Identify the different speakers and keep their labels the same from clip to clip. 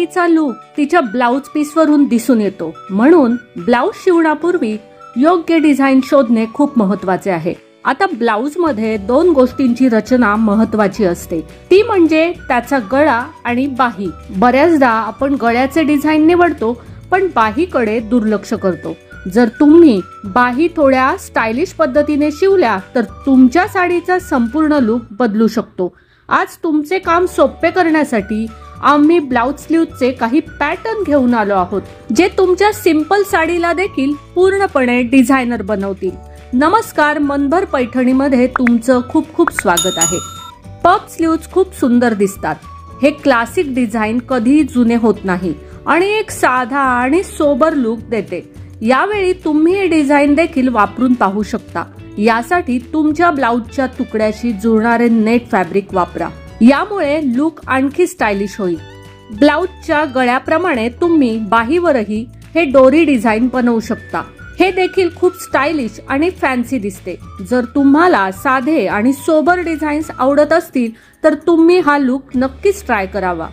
Speaker 1: साडीचा लूक तिच्या blouse piece वरून दिसून येतो, म्हणून ब्लाउज शिवण्यापूर्वी योग्य डिझाईन शोधणे खूप महत्त्वाचे आहे। आता ब्लाउज मध्ये दोन गोष्टींची रचना महत्त्वाची असते, ती म्हणजे त्याचा गळा आणि बाही। बऱ्याचदा आपण गळ्याचे डिझाईन निवडतो पण बाहीकडे दुर्लक्ष करतो। जर तुम्ही बाही थोड्या स्टायलिश पद्धतीने शिवल्या तर तुमच्या साडीचा संपूर्ण लूक बदलू शकतो। आज तुमचे काम सोपे करण्यासाठी आम्ही ब्लाउज स्लीव्हचे काही पॅटर्न घेऊन आलो आहोत, जे तुमच्या सिंपल साडीला देखील पूर्णपणे डिझायनर बनवतील। नमस्कार, मनभर पैठणीमध्ये तुमचं खूप खूप स्वागत आहे। पफ स्लीव्ह्ज खूप सुंदर दिसतात। हे क्लासिक डिझाईन कधी जुने होत नाही आणि एक साधा आणि सोबर लूक देते। यावेळी तुम्ही हे डिझाईन देखील वापरून पाहू शकता। यासाठी तुमच्या ब्लाउजच्या तुकड्याशी जुळणारे नेट फॅब्रिक वापरा, यामुळे लूक आणखी स्टायलिश होईल। ब्लाउजच्या गळ्याप्रमाणे तुम्ही बाहीवरही हे डोरी डिझाईन बनवू शकता। हे देखील खूप स्टायलिश आणि फॅन्सी दिसते। जर तुम्हाला साधे आणि सोबर डिझाईन्स आवडत असतील तर तुम्ही हा लूक नक्कीच ट्राय करावा।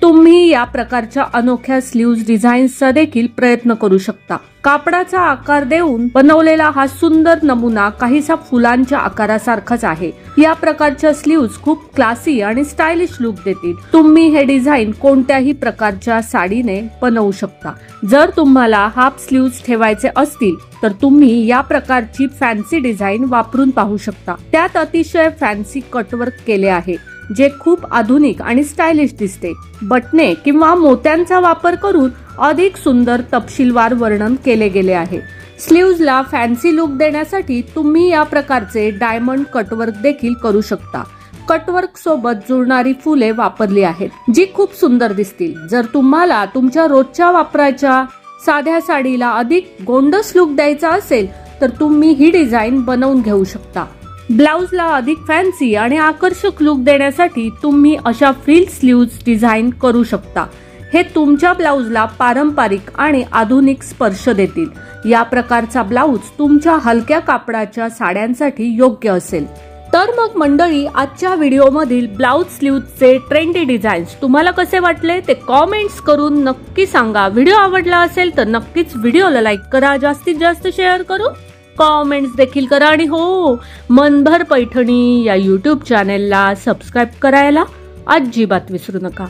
Speaker 1: तुम्ही या प्रकारच्या अनोख्या स्लीव्ह्ज डिझाईन्सचा देखील प्रयत्न करू शकता। कापडाचा आकार देऊन बनवलेला हा सुंदर नमुना काहीसा फुलांच्या आकारासारखाच आहे। या प्रकारच्या स्लीव्ह्ज खूप क्लासी आणि स्टायलिश लुक देतील। तुम्ही हे डिझाईन कोणत्याही प्रकारच्या साडीने बनवू शकता। जर तुम्हाला हाफ स्लीव्ह्ज ठेवायचे असतील तर तुम्ही या प्रकारची फॅन्सी डिझाईन वापरून पाहू शकता। त्यात अतिशय फॅन्सी कटवर्क केले आहे, जे खूप आधुनिक आणि स्टायलिश दिसते। बटणे किंवा मोत्यांचा वापर करून अधिक सुंदर तपशीलवार वर्णन केले गेले आहे। स्लीव्हजला फॅन्सी लुक देण्यासाठी तुम्ही या प्रकारचे डायमंड कटवर्क देखील करू शकता। कटवर्क सोबत जुळणारी फुले वापरली आहेत, जी खूप सुंदर दिसतील। जर तुम्हाला तुमच्या रोजच्या वापराच्या साध्या साडीला अधिक गोंडस लुक द्यायचा असेल तर तुम्ही ही डिझाईन बनवून घेऊ शकता। ब्लाउजला अधिक फॅन्सी आणि आकर्षक लुक देण्यासाठी तुम्ही अशा फ्रिल स्लीव्ह्ज डिझाईन करू शकता। हे तुमच्या ब्लाउजला पारंपरिक आणि आधुनिक स्पर्श देतील। या प्रकारचा ब्लाउज तुमच्या हलक्या कापडाच्या साड्यांसाठी योग्य असेल। तर मग मंडळी, आजच्या व्हिडिओमधील ब्लाउज स्लीव्हचे ट्रेंडी डिझाईन्स तुम्हाला कसे वाटले ते कॉमेंट्स करून नक्की सांगा। व्हिडिओ आवडला असेल तर नक्कीच व्हिडिओला लाईक करा, जास्तीत जास्त शेअर करून कॉमेंट्स देखील करा आणि हो, मनभर पैठणी या यूट्यूब चॅनेलला सबस्क्राईब करायला अजिबात विसरू नका।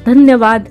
Speaker 1: धन्यवाद।